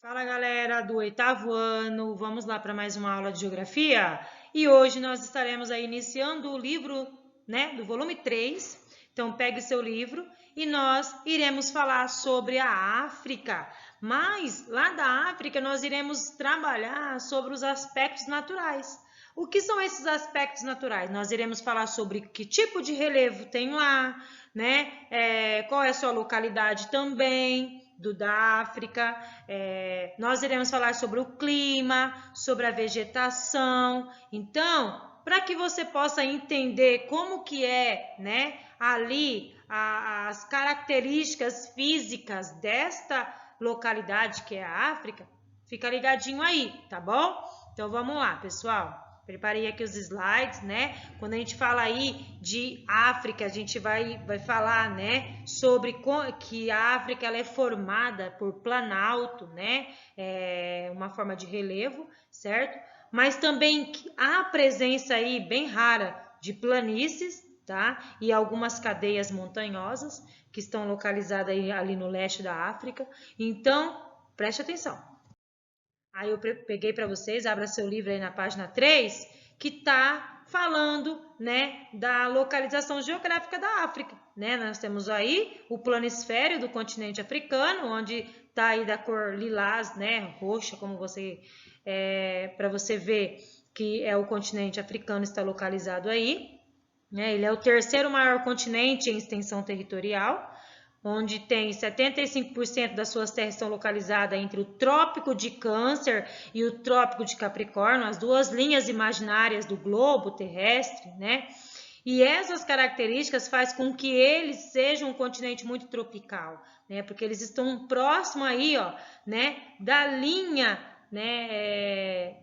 Fala galera do oitavo ano, vamos lá para mais uma aula de geografia e hoje nós estaremos aí iniciando o livro, né, do volume 3. Então pegue seu livro e nós iremos falar sobre a África, mas lá da África nós iremos trabalhar sobre os aspectos naturais. O que são esses aspectos naturais? Nós iremos falar sobre que tipo de relevo tem lá, né? Qual é a sua localidade também da África. Nós iremos falar sobre o clima, sobre a vegetação. Então, para que você possa entender como que é, né, ali as características físicas desta localidade que é a África, fica ligadinho aí, tá bom? Então vamos lá, pessoal. Preparei aqui os slides, né? Quando a gente fala aí de África, a gente vai falar, né, sobre que a África ela é formada por planalto, né? Uma forma de relevo, certo? Mas também há presença aí bem rara de planícies, tá? E algumas cadeias montanhosas que estão localizadas aí, ali no leste da África. Então, preste atenção. Aí eu peguei para vocês, abra seu livro aí na página 3, que está falando, né, da localização geográfica da África, né? Nós temos aí o planisfério do continente africano, onde está aí da cor lilás, né, roxa, como você, para você ver que é o continente africano está localizado aí, né? Ele é o terceiro maior continente em extensão territorial, onde tem 75% das suas terras estão localizadas entre o Trópico de Câncer e o Trópico de Capricórnio, as duas linhas imaginárias do globo terrestre, né? E essas características faz com que ele seja um continente muito tropical, né? Porque eles estão próximos aí, ó, né, da linha, né,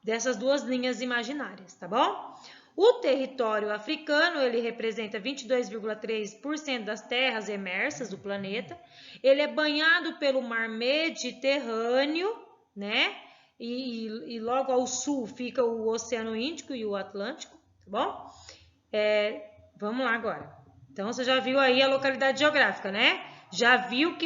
dessas duas linhas imaginárias, tá bom? O território africano, ele representa 22,3% das terras emersas do planeta. Ele é banhado pelo mar Mediterrâneo, né? E logo ao sul fica o Oceano Índico e o Atlântico, tá bom? Vamos lá agora. Então, você já viu aí a localidade geográfica, né? Já viu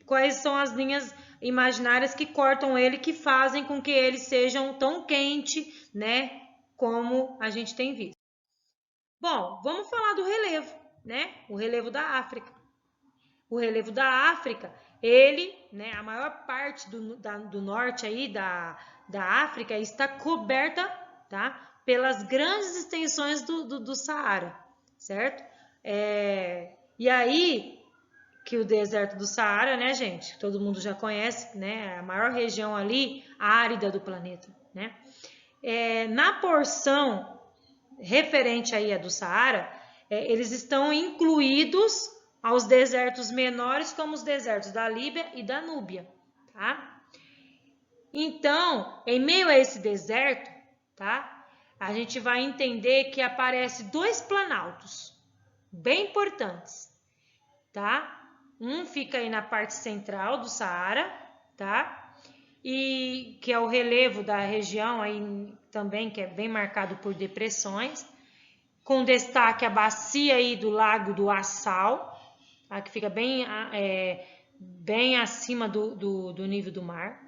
quais são as linhas imaginárias que cortam ele, que fazem com que eles sejam tão quentes, né? Como a gente tem visto. Bom, vamos falar do relevo, né? O relevo da África. O relevo da África, ele, né, a maior parte do norte aí da África está coberta, tá? Pelas grandes extensões do Saara, certo? E aí, que o deserto do Saara, né, gente? Todo mundo já conhece, né? A maior região ali árida do planeta, né? Na porção referente aí a do Saara, eles estão incluídos aos desertos menores, como os desertos da Líbia e da Núbia, tá? Então, em meio a esse deserto, tá? A gente vai entender que aparece dois planaltos bem importantes, tá? Um fica aí na parte central do Saara, tá? E que é o relevo da região aí também, que é bem marcado por depressões, com destaque a bacia aí do Lago do Assal, tá? Que fica bem acima do nível do mar,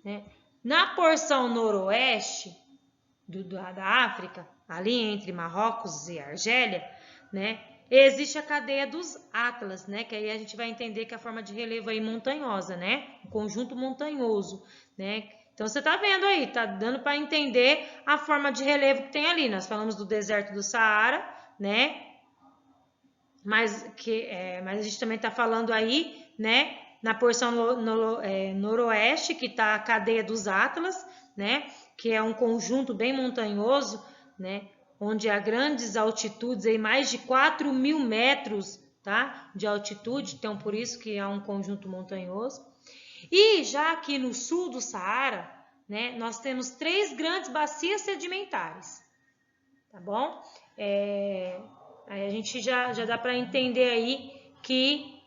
né? Na porção noroeste da África, ali entre Marrocos e Argélia, né? Existe a cadeia dos Atlas, né? Que aí a gente vai entender que é a forma de relevo aí montanhosa, né? Um conjunto montanhoso, né? Então você tá vendo aí, tá dando para entender a forma de relevo que tem ali. Nós falamos do deserto do Saara, né? Mas a gente também tá falando aí, né? Na porção noroeste, que tá a cadeia dos Atlas, né? Que é um conjunto bem montanhoso, né? Onde há grandes altitudes, aí mais de 4.000 metros, tá? De altitude, então por isso que é um conjunto montanhoso. E já aqui no sul do Saara, né, nós temos 3 grandes bacias sedimentares, tá bom? Aí a gente já dá para entender aí que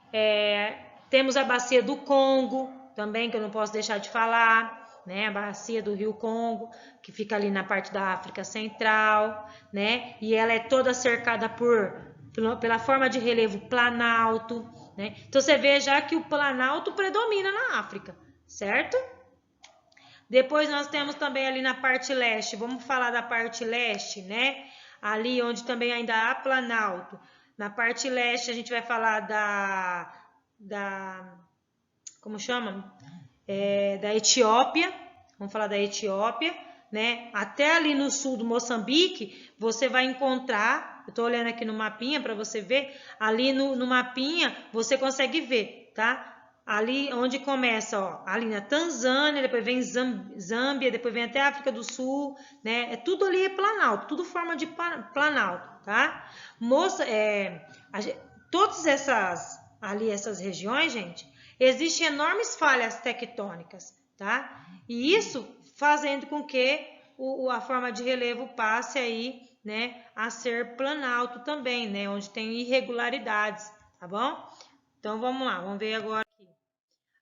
temos a bacia do Congo, também, que eu não posso deixar de falar, né? A bacia do Rio Congo, que fica ali na parte da África Central, né? E ela é toda cercada pela forma de relevo planalto, né? Então você vê já que o planalto predomina na África, certo? Depois nós temos também ali na parte leste, vamos falar da parte leste, né? Ali onde também ainda há planalto. Na parte leste a gente vai falar como chama? Da Etiópia, vamos falar da Etiópia, né? Até ali no sul do Moçambique, você vai encontrar, eu tô olhando aqui no mapinha para você ver, ali no mapinha você consegue ver, tá? Ali onde começa, ó, ali na Tanzânia, depois vem Zâmbia, depois vem até a África do Sul, né? Tudo ali é planalto, tudo forma de planalto, tá? Todas essas regiões, gente, existem enormes falhas tectônicas, tá? E isso fazendo com que a forma de relevo passe aí, né, a ser planalto também, né, onde tem irregularidades, tá bom? Então vamos lá, vamos ver agora aqui.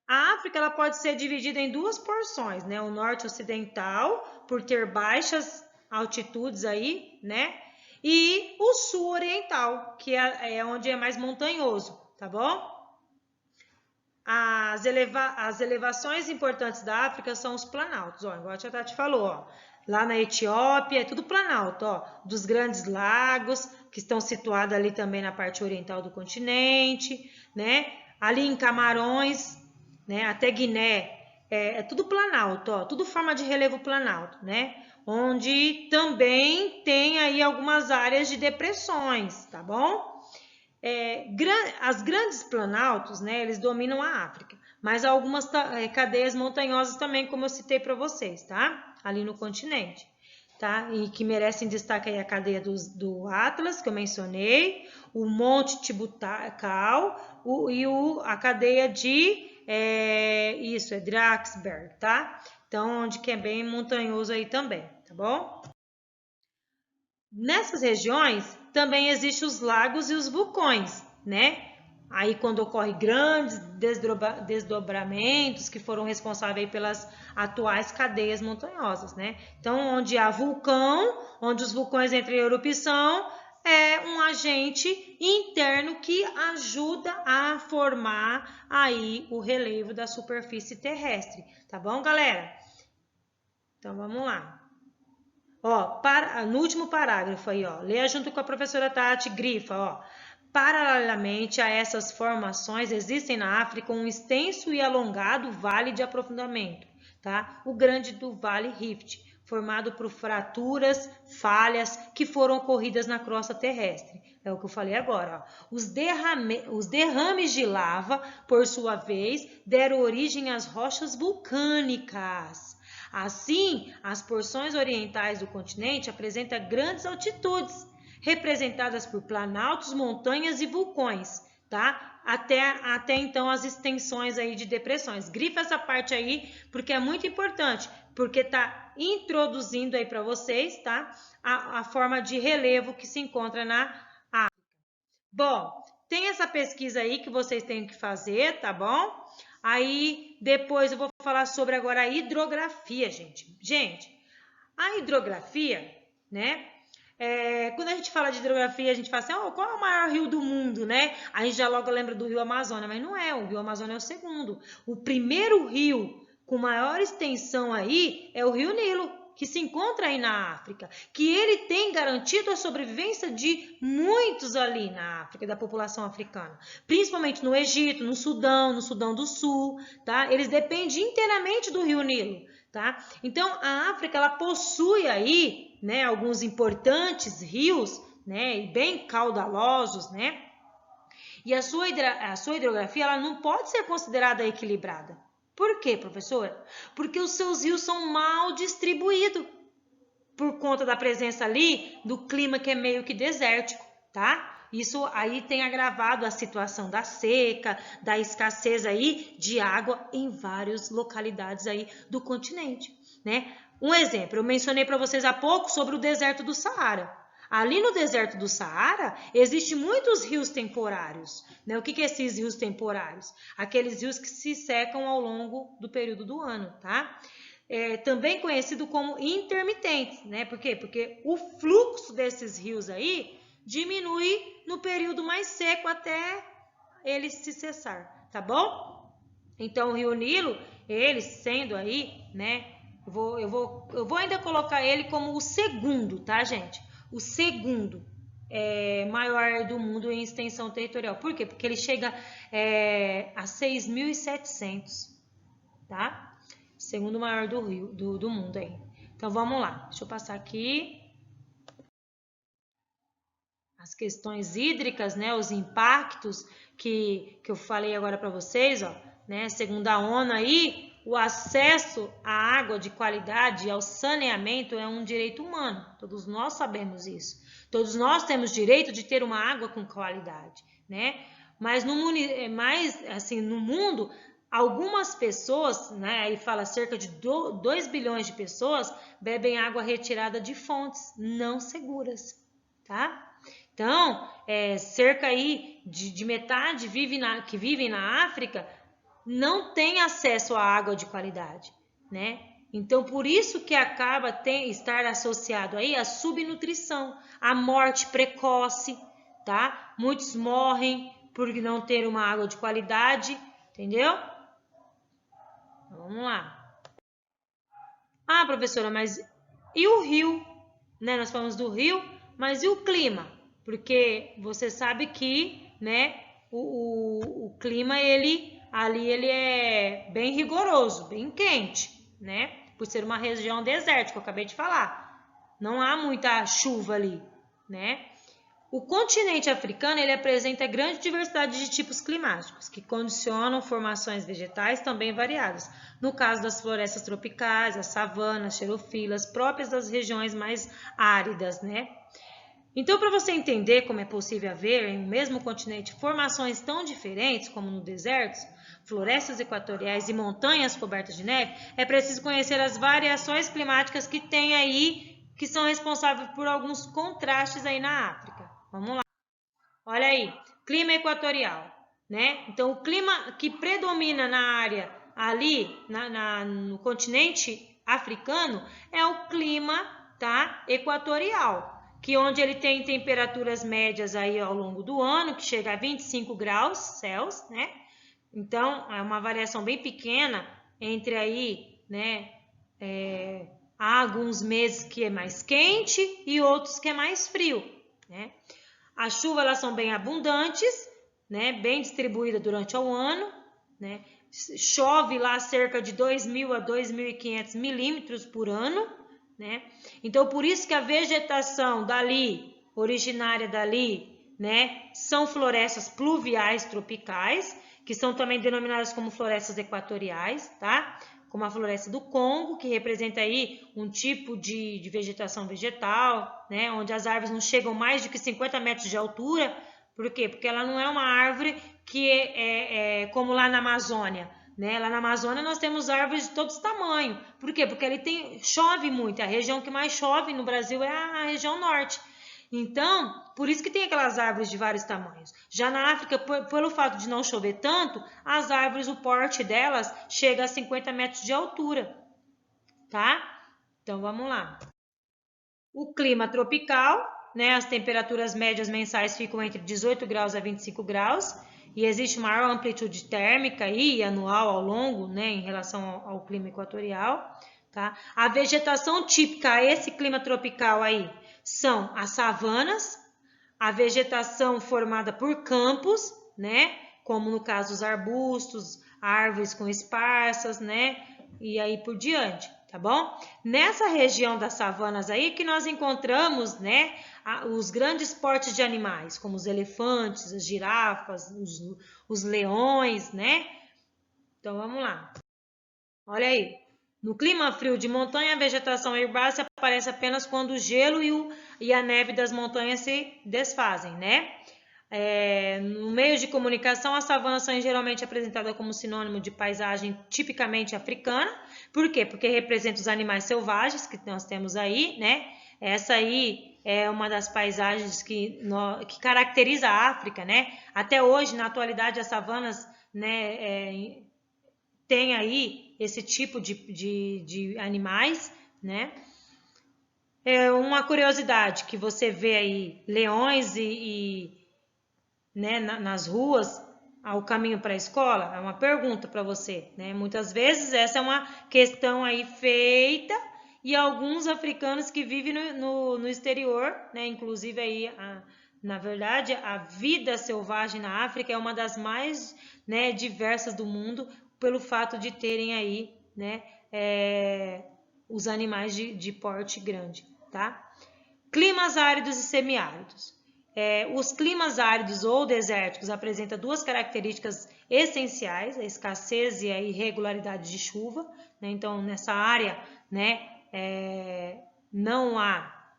A África ela pode ser dividida em duas porções, né? O norte ocidental, por ter baixas altitudes aí, né? E o sul oriental, que é onde é mais montanhoso, tá bom? As elevações importantes da África são os planaltos, ó, igual a tia Tati falou, ó. Lá na Etiópia é tudo planalto, ó, dos grandes lagos, que estão situados ali também na parte oriental do continente, né? Ali em Camarões, né, até Guiné, é tudo planalto, ó, tudo forma de relevo planalto, né? Onde também tem aí algumas áreas de depressões, tá bom? As grandes planaltos, né, eles dominam a África, mas há algumas cadeias montanhosas também, como eu citei para vocês, tá? Ali no continente, tá? E que merecem destaque aí a cadeia do Atlas, que eu mencionei, o Monte Tibutacal a cadeia de Drakensberg, tá? Então, onde que é bem montanhoso aí também, tá bom? Nessas regiões também existem os lagos e os vulcões, né? Aí quando ocorre grandes desdobramentos que foram responsáveis pelas atuais cadeias montanhosas, né? Então, onde há vulcão, onde os vulcões entram em erupção, é um agente interno que ajuda a formar aí o relevo da superfície terrestre, tá bom, galera? Então, vamos lá. Ó, no último parágrafo aí, ó, leia junto com a professora Tati, grifa, ó. Paralelamente a essas formações, existem na África um extenso e alongado vale de aprofundamento, tá? O Grande do Vale Rift, formado por fraturas, falhas que foram ocorridas na crosta terrestre. É o que eu falei agora, ó. Os derrames de lava, por sua vez, deram origem às rochas vulcânicas. Assim, as porções orientais do continente apresentam grandes altitudes, representadas por planaltos, montanhas e vulcões, tá? Até então as extensões aí de depressões. Grifa essa parte aí, porque é muito importante, porque tá introduzindo aí para vocês, tá? A forma de relevo que se encontra na África. Bom, tem essa pesquisa aí que vocês têm que fazer, tá bom? Aí, depois eu vou falar sobre agora a hidrografia, gente. Gente, a hidrografia, né? Quando a gente fala de hidrografia, a gente fala assim, oh, qual é o maior rio do mundo, né? A gente já logo lembra do Rio Amazonas, mas não é, o Rio Amazonas é o segundo. O primeiro rio com maior extensão aí é o Rio Nilo, que se encontra aí na África, que ele tem garantido a sobrevivência de muitos ali na África, da população africana, principalmente no Egito, no Sudão do Sul, tá? Eles dependem inteiramente do Rio Nilo, tá? Então, a África, ela possui aí, né, alguns importantes rios, né, e bem caudalosos, né? E a sua hidrografia, ela não pode ser considerada equilibrada. Por quê, professora? Porque os seus rios são mal distribuídos por conta da presença ali do clima que é meio que desértico, tá? Isso aí tem agravado a situação da seca, da escassez aí de água em várias localidades aí do continente, né? Um exemplo, eu mencionei para vocês há pouco sobre o deserto do Saara. Ali no deserto do Saara, existem muitos rios temporários, né? O que é esses rios temporários? Aqueles rios que se secam ao longo do período do ano, tá? Também conhecido como intermitentes, né? Por quê? Porque o fluxo desses rios aí diminui no período mais seco até ele se cessar, tá bom? Então, o Rio Nilo, ele sendo aí, né? Eu vou ainda colocar ele como o segundo, tá, gente? O segundo maior do mundo em extensão territorial. Por quê? Porque ele chega a 6.700, tá? Segundo maior do mundo aí. Então, vamos lá. Deixa eu passar aqui. As questões hídricas, né? Os impactos que eu falei agora para vocês, ó, né? Segundo a ONU aí, o acesso à água de qualidade e ao saneamento é um direito humano. Todos nós sabemos isso. Todos nós temos direito de ter uma água com qualidade, né? Mas no mundo, algumas pessoas, né, aí fala cerca de 2 bilhões de pessoas, bebem água retirada de fontes não seguras, tá? Então, cerca aí de metade que vivem na África não tem acesso à água de qualidade, né? Então, por isso que acaba estar associado aí a subnutrição, a morte precoce, tá? Muitos morrem por não ter uma água de qualidade, entendeu? Vamos lá. Ah, professora, mas e o rio? Né? Nós falamos do rio, mas e o clima? Porque você sabe que, né, o clima ele é bem rigoroso, bem quente, né? Por ser uma região desértica, eu acabei de falar. Não há muita chuva ali, né? O continente africano ele apresenta grande diversidade de tipos climáticos, que condicionam formações vegetais também variadas. No caso das florestas tropicais, as savanas, xerofilas, próprias das regiões mais áridas, né? Então, para você entender como é possível haver em um mesmo continente formações tão diferentes como no deserto, florestas equatoriais e montanhas cobertas de neve, é preciso conhecer as variações climáticas que tem aí, que são responsáveis por alguns contrastes aí na África. Vamos lá. Olha aí, clima equatorial, né? Então, o clima que predomina na área ali, no continente africano, é o clima, tá, equatorial, que onde ele tem temperaturas médias aí ao longo do ano, que chega a 25 graus Celsius, né? Então, é uma variação bem pequena entre aí, né, há alguns meses que é mais quente e outros que é mais frio, né? As chuvas elas são bem abundantes, né? Bem distribuídas durante o ano, né? Chove lá cerca de 2.000 a 2.500 milímetros por ano, né? Então, por isso que a vegetação dali, originária dali, né? São florestas pluviais tropicais, que são também denominadas como florestas equatoriais, tá? Como a floresta do Congo, que representa aí um tipo de vegetação vegetal, né, onde as árvores não chegam mais de que 50 metros de altura. Por quê? Porque ela não é uma árvore que é como lá na Amazônia, né? Lá na Amazônia nós temos árvores de todos os tamanhos. Por quê? Porque ali chove muito. A região que mais chove no Brasil é a região norte. Então, por isso que tem aquelas árvores de vários tamanhos. Já na África, pelo fato de não chover tanto, as árvores, o porte delas chega a 50 metros de altura, tá? Então, vamos lá. O clima tropical, né? As temperaturas médias mensais ficam entre 18 graus a 25 graus e existe maior amplitude térmica aí, anual ao longo, né? Em relação ao clima equatorial, tá? A vegetação típica a esse clima tropical aí são as savanas, a vegetação formada por campos, né? Como no caso os arbustos, árvores com esparsas, né? E aí por diante, tá bom? Nessa região das savanas aí que nós encontramos, né? Os grandes portes de animais, como os elefantes, as girafas, os leões, né? Então vamos lá. Olha aí. No clima frio de montanha, a vegetação herbácea aparece apenas quando o gelo e a neve das montanhas se desfazem, né? No meio de comunicação, as savanas são geralmente apresentadas como sinônimo de paisagem tipicamente africana. Por quê? Porque representa os animais selvagens que nós temos aí, né? Essa aí é uma das paisagens que caracteriza a África, né? Até hoje, na atualidade, as savanas, né, tem aí esse tipo de animais, né? Uma curiosidade que você vê aí leões né, nas ruas ao caminho para a escola? É uma pergunta para você, né? Muitas vezes essa é uma questão aí feita e alguns africanos que vivem no exterior, né? Inclusive aí, na verdade, a vida selvagem na África é uma das mais, né, diversas do mundo pelo fato de terem aí, né, os animais de porte grande, tá? Climas áridos e semiáridos. Os climas áridos ou desérticos apresentam duas características essenciais, a escassez e a irregularidade de chuva, né? Então, nessa área, né, não há,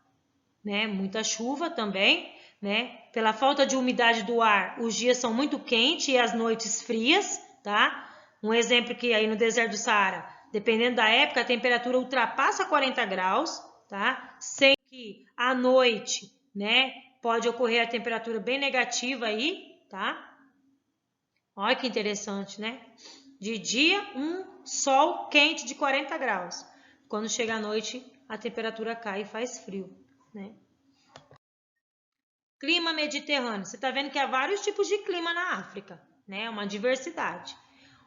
né, muita chuva também, né? Pela falta de umidade do ar, os dias são muito quentes e as noites frias, tá? Um exemplo que aí no deserto do Saara, dependendo da época, a temperatura ultrapassa 40 graus, tá? Sem que à noite, né, pode ocorrer a temperatura bem negativa aí, tá? Olha que interessante, né? De dia, um sol quente de 40 graus. Quando chega à noite, a temperatura cai e faz frio, né? Clima mediterrâneo. Você está vendo que há vários tipos de clima na África, né? Uma diversidade.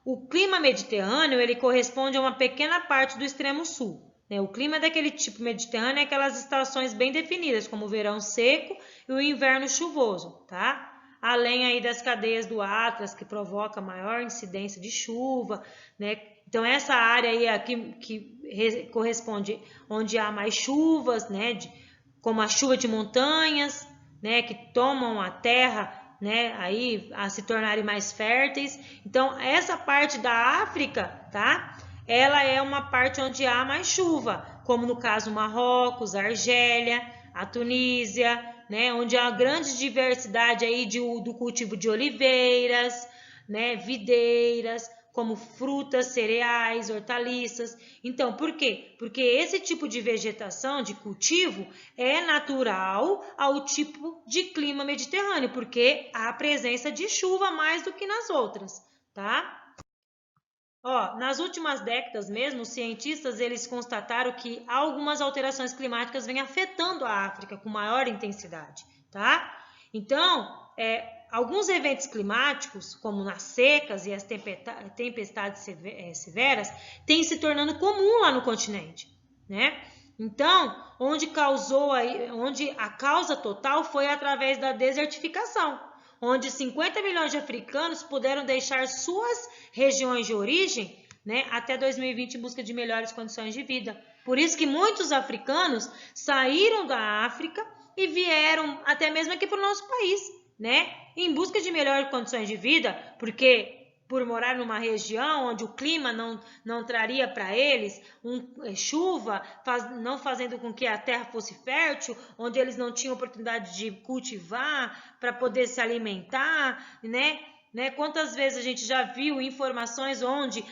O clima mediterrâneo, ele corresponde a uma pequena parte do extremo sul. Né? O clima daquele tipo mediterrâneo é aquelas estações bem definidas, como o verão seco e o inverno chuvoso, tá? Além aí das cadeias do Atlas, que provoca maior incidência de chuva, né? Então, essa área aí aqui, que corresponde onde há mais chuvas, né? Como a chuva de montanhas, né? Que tomam a terra, né, aí a se tornarem mais férteis. Então, essa parte da África, tá? Ela é uma parte onde há mais chuva, como no caso Marrocos, Argélia, a Tunísia, né, onde há grande diversidade aí do cultivo de oliveiras, né, videiras, como frutas, cereais, hortaliças. Então, por quê? Porque esse tipo de vegetação, de cultivo, é natural ao tipo de clima mediterrâneo, porque há presença de chuva mais do que nas outras, tá? Ó, nas últimas décadas mesmo, os cientistas eles constataram que algumas alterações climáticas vêm afetando a África com maior intensidade, tá? Então, alguns eventos climáticos, como nas secas e as tempestades severas, têm se tornando comum lá no continente, né? Então, onde a causa total foi através da desertificação, onde 50 milhões de africanos puderam deixar suas regiões de origem, né, até 2020 em busca de melhores condições de vida. Por isso que muitos africanos saíram da África e vieram até mesmo aqui para o nosso país, né, em busca de melhores condições de vida, porque por morar numa região onde o clima não traria para eles chuva, não fazendo com que a terra fosse fértil, onde eles não tinham oportunidade de cultivar para poder se alimentar, né? Quantas vezes a gente já viu informações onde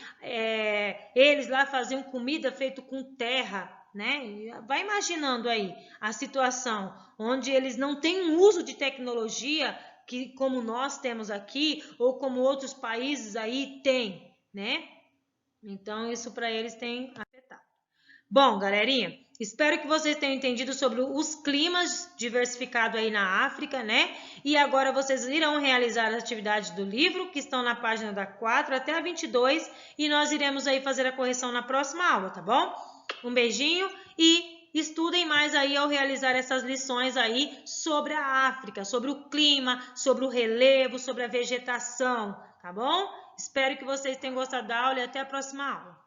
eles lá faziam comida feita com terra, né? Vai imaginando aí a situação onde eles não têm um uso de tecnologia que como nós temos aqui ou como outros países aí têm, né? Então isso para eles tem afetado. Bom, galerinha, espero que vocês tenham entendido sobre os climas diversificados aí na África, né? E agora vocês irão realizar as atividades do livro, que estão na página da 4 até a 22, e nós iremos aí fazer a correção na próxima aula, tá bom? Um beijinho e estudem mais aí ao realizar essas lições aí sobre a África, sobre o clima, sobre o relevo, sobre a vegetação, tá bom? Espero que vocês tenham gostado da aula e até a próxima aula.